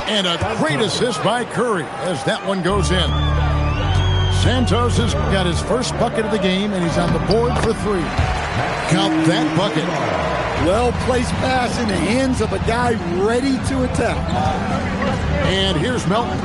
And a great assist by Curry as that one goes in. Santos has got his first bucket of the game, and he's on the board for 3. Count that bucket. Well-placed pass in the hands of a guy ready to attack. And here's Melton.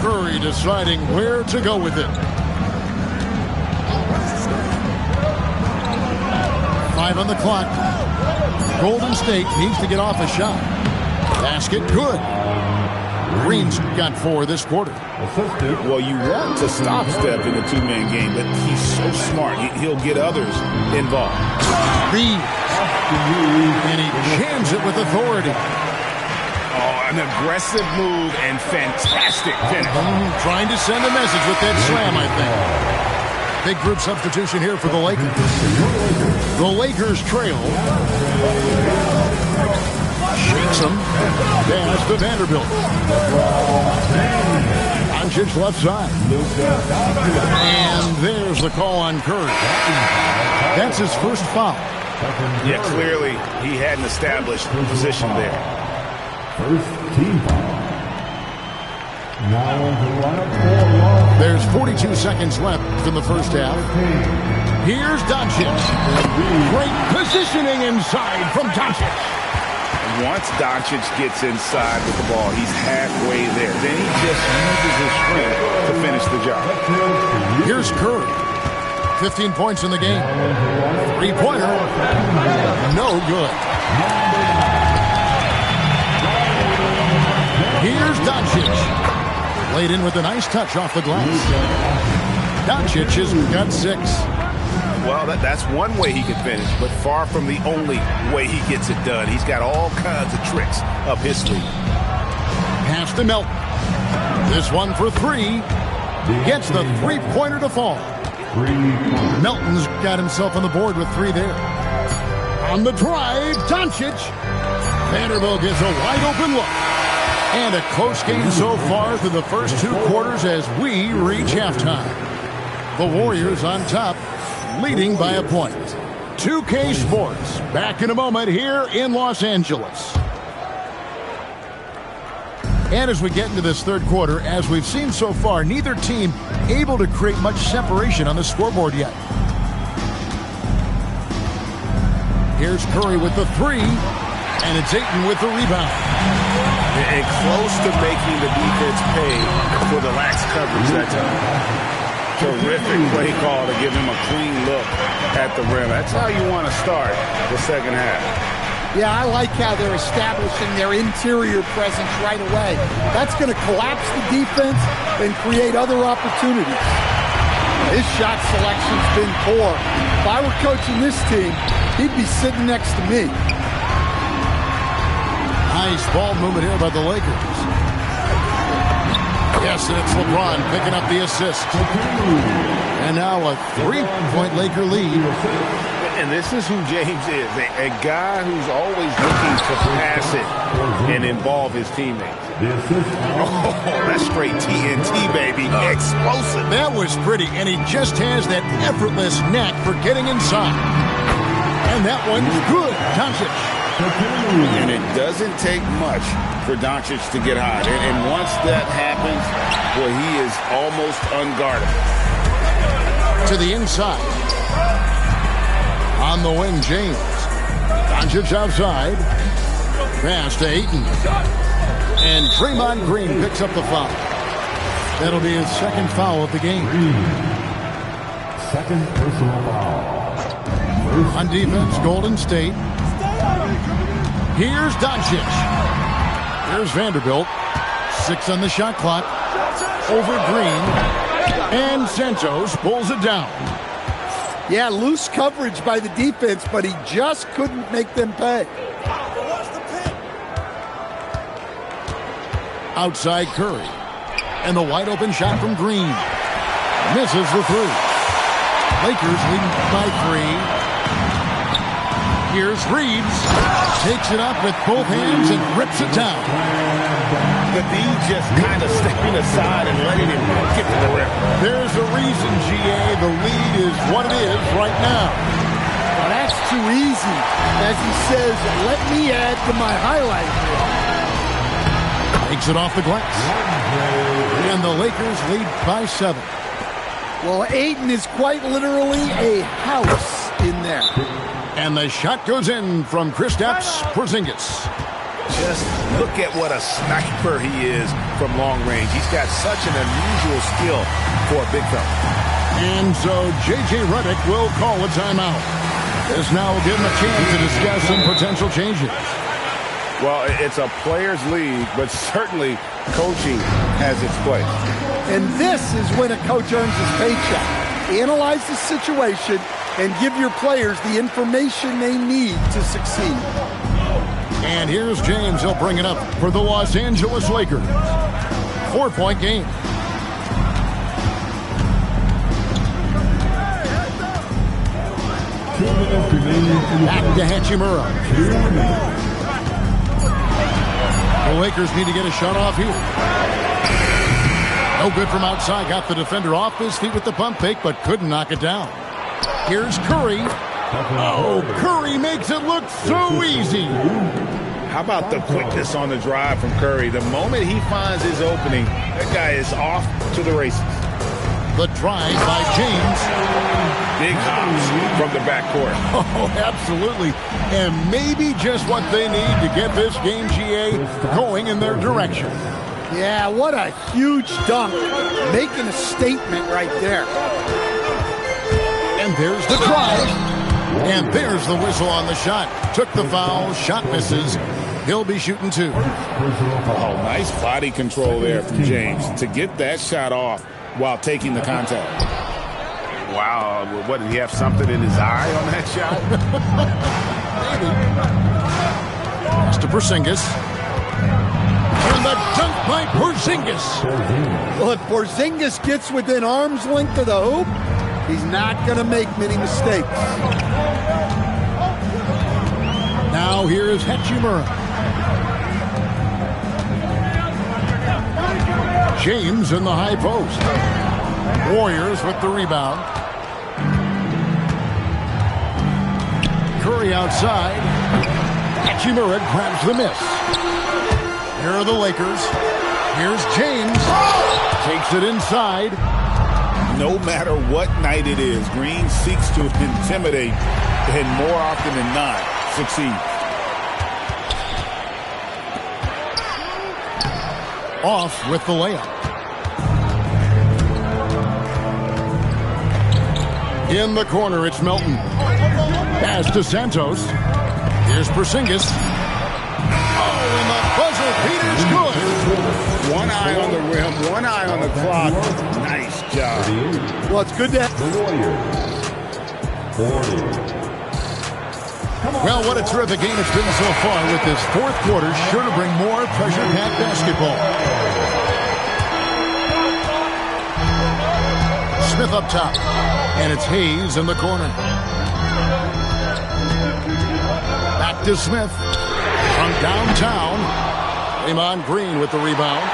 Curry deciding where to go with it. 5 on the clock. Golden State needs to get off a shot. Basket good. Green's got 4 this quarter. Well, you want to stop Steph in a two-man game, but he's so smart. He'll get others involved. Reeves. And he jams it with authority. Oh, an aggressive move and fantastic finish. Trying to send a message with that slam, I think. Big group substitution here for the Lakers. The Lakers trail. Shakes him. Pass to Vanderbilt. Doncic left side. And there's the call on Curry. That's his first foul. Yeah, clearly he hadn't established position there. First team foul. Now on the lineup. There's 42 seconds left in the first half. Here's Doncic. Great positioning inside from Doncic. Once Doncic gets inside with the ball, he's halfway there. Then he just uses his strength to finish the job. Here's Curry. 15 points in the game. 3-pointer. No good. Here's Doncic. Laid in with a nice touch off the glass. Doncic has got 6. Well, that's one way he can finish, but far from the only way he gets it done. He's got all kinds of tricks up his sleeve. Pass to Melton. This one for 3. Gets the 3-pointer to fall. Melton's got himself on the board with 3 there. On the drive, Doncic. Vanderbilt gets a wide-open look. And a close game so far through the first 2 quarters as we reach halftime. The Warriors on top, leading by a point. 2K Sports, back in a moment here in Los Angeles. And as we get into this third quarter, as we've seen so far, neither team able to create much separation on the scoreboard yet. Here's Curry with the 3, and it's Ayton with the rebound. And close to making the defense pay for the lax coverage that time. Terrific play call to give him a clean look at the rim. That's how you want to start the second half. Yeah, I like how they're establishing their interior presence right away. That's going to collapse the defense and create other opportunities. His shot selection's been poor. If I were coaching this team, he'd be sitting next to me. Nice ball movement here by the Lakers. Yes, and it's LeBron picking up the assist. And now a 3-point Laker lead. And this is who James is, a guy who's always looking to pass it and involve his teammates. Oh, that's straight TNT, baby. Explosive. That was pretty, and he just has that effortless knack for getting inside. And that one's good. Doncic. And it doesn't take much for Doncic to get hot. And once that happens, well, he is almost unguardable. To the inside. On the wing, James. Doncic outside. Pass to Ayton. And Draymond Green picks up the foul. That'll be his second foul of the game. Second personal foul. On defense, Golden State. Here's Doncic. Here's Vanderbilt. 6 on the shot clock. Over Green. And Santos pulls it down. Yeah, loose coverage by the defense, but he just couldn't make them pay. Outside Curry. And the wide open shot from Green. Misses the 3. Lakers leading by 3. Here's Reeves. Takes it up with both hands and rips it down. The D just kind of stepping aside and letting him get to the rim. There's a reason, GA. The lead is what it is right now. Well, that's too easy as he says, let me add to my highlight reel. Takes it off the glass. And the Lakers lead by 7. Well, Ayton is quite literally a house in there. And the shot goes in from Kristaps Porzingis. Just look at what a sniper he is from long range. He's got such an unusual skill for a big fella. And so J.J. Redick will call a timeout. This now will give him a chance to discuss some potential changes. Well, it's a players' league, but certainly coaching has its place. And this is when a coach earns his paycheck. Analyze the situation and give your players the information they need to succeed. And here's James. He'll bring it up for the Los Angeles Lakers. 4-point game. Back to Hachimura. The Lakers need to get a shot off here. No good from outside. Got the defender off his feet with the pump fake, but couldn't knock it down. Here's Curry. Oh, Curry makes it look so easy. How about the quickness on the drive from Curry? The moment he finds his opening, that guy is off to the races. The drive by James. Big hops from the backcourt. Oh, absolutely. And maybe just what they need to get this game, GA, going in their direction. Yeah, what a huge dunk. Making a statement right there. And there's the drive. And there's the whistle on the shot. Took the foul. Shot misses. He'll be shooting 2. Oh, nice body control there from James to get that shot off while taking the contact. Wow, what, did he have something in his eye on that shot? Pass to Porzingis. And the dunk by Porzingis. Well, if Porzingis gets within arm's length of the hoop, he's not going to make many mistakes. Now here's Hachimura. James in the high post. Warriors with the rebound. Curry outside. Hachimura grabs the miss. Here are the Lakers. Here's James. Takes it inside. No matter what night it is, Green seeks to intimidate and more often than not succeed. Off with the layup. In the corner, it's Melton. Pass to Santos. Here's Porzingis. Oh, and the buzzer beater's good. One eye on the rim, one eye on the clock. Nice job. Well, it's good to The Warriors. 40. Well, what a terrific game it's been so far, with this fourth quarter sure to bring more pressure-packed basketball. Smith up top, and it's Hayes in the corner. Back to Smith from downtown. Draymond Green with the rebound.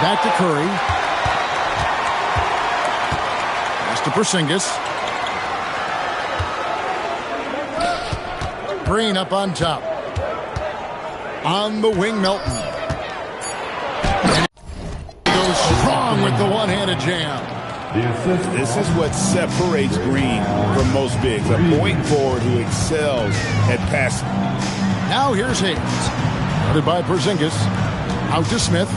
Back to Curry. Pass to Porzingis. Green up on top. On the wing, Melton. And goes strong with the one-handed jam. This is what separates Green from most bigs. A point forward who excels at passing. Now here's Hayes. Guarded by Porzingis. Out to Smith.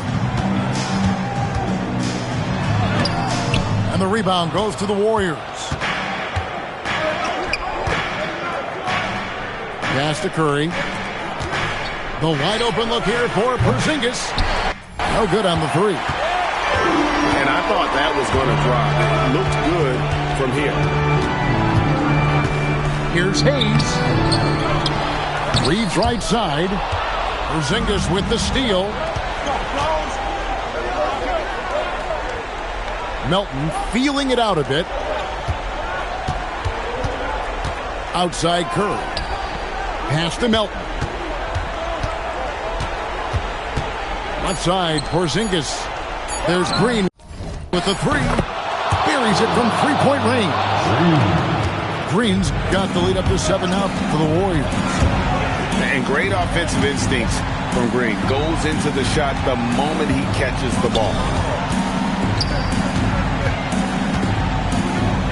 And the rebound goes to the Warriors. Pass to Curry. The wide open look here for Porzingis. No good on the 3. And I thought that was going to drop. It looked good from here. Here's Hayes. Reads right side. Porzingis with the steal. Melton feeling it out a bit. Outside Curry. Pass to Melton. Left side, Porzingis. There's Green with the 3. Buries it from 3-point range. Green's got the lead up to 7 now for the Warriors. And great offensive instincts from Green. Goes into the shot the moment he catches the ball.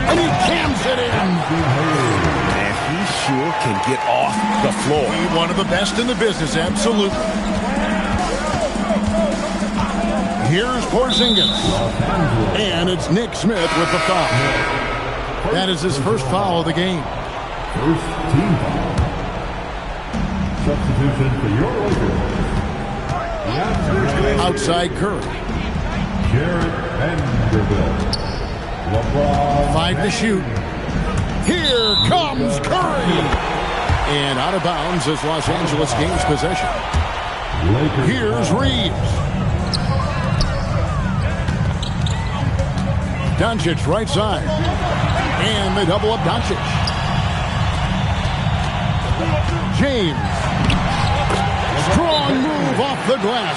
And he cams it in. And he sure can get off the floor. One of the best in the business, absolutely. Here's Porzingis. And it's Nick Smith with the foul. That is his first foul of the game. First team foul. Substitution for your Lakers. Outside Curry. Jarrett Vanderbilt. LeBron. 5 to shoot. Here comes Curry. And out of bounds as Los Angeles gains possession. Lakers. Here's Reeves. Doncic right side. And they double up Doncic. James. Strong move off the glass.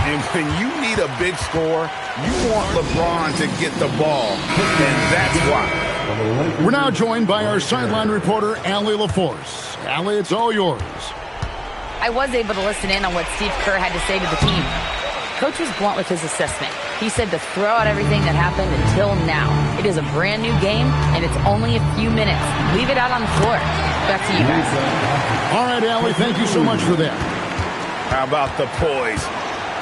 And when you need a big score, you want LeBron to get the ball. And that's why. We're now joined by our sideline reporter, Allie LaForce. Allie, it's all yours. I was able to listen in on what Steve Kerr had to say to the team. Coach was blunt with his assessment. He said to throw out everything that happened until now. It is a brand new game, and it's only a few minutes. Leave it out on the floor. Back to you guys. All right, Allie, thank you so much for that. How about the poise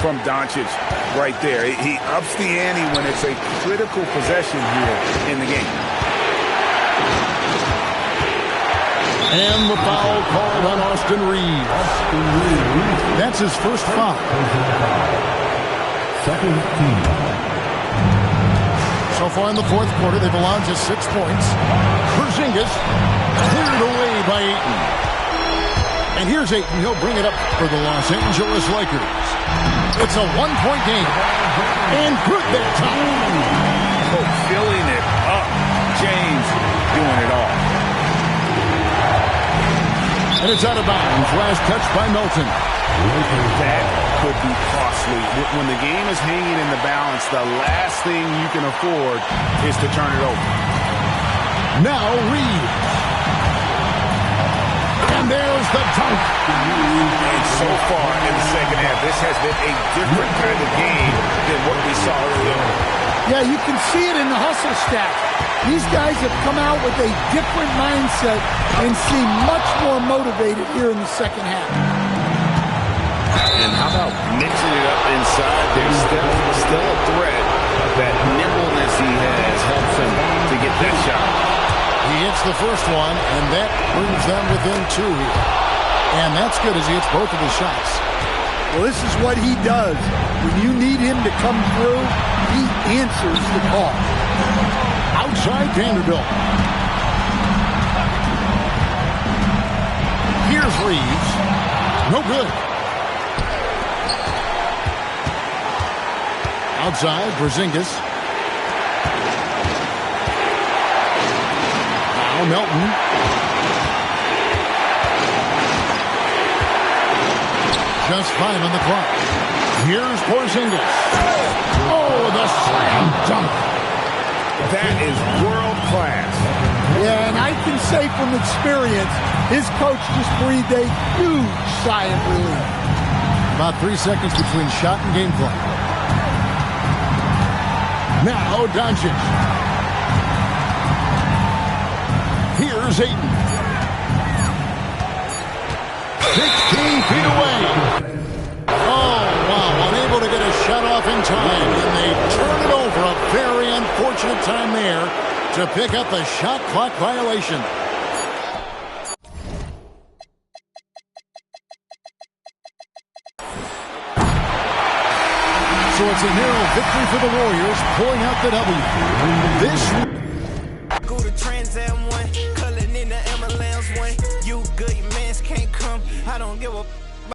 from Doncic right there? He ups the ante when it's a critical possession here in the game. And the foul called on Austin Reeves. That's his first foul. Second team. So far in the fourth quarter, they've allowed just 6 points. Porzingis cleared away by Ayton. And here's Ayton. He'll bring it up for the Los Angeles Lakers. It's a 1-point game. And good that time. Oh, filling it up. James doing it all. And it's out of bounds. Last touch by Melton. That could be costly. When the game is hanging in the balance, the last thing you can afford is to turn it over. Now Reeves. And there's the dunk. And so far in the second half, this has been a different kind of game than what we saw earlier on. Yeah, you can see it in the hustle stat. These guys have come out with a different mindset and seem much more motivated here in the second half. And how about mixing it up inside? There's still a threat. That nimbleness he has helps him to get that shot. He hits the first one, and that brings them within 2 here. And that's good as he hits both of his shots. Well, this is what he does. When you need him to come through, he answers the call. Outside Vanderbilt. Here's Reeves. No good. Outside, Porzingis. Now Melton. Just 5 on the clock. Here's Porzingis. Oh, the slam dunk. That is world class. Yeah, and I can say from experience, his coach just breathed a huge sigh of relief. About 3 seconds between shot and game clock. Now Doncic. Here's Ayton. 16 feet away. Oh, wow. Unable to get a shot off in time. And they turn it over. A very unfortunate time there to pick up the shot clock violation. So it's a narrow victory for the Warriors, pulling out the W. Go to Trans Am 1, culling in the MLS 1. You good, your mans can't come. I don't give a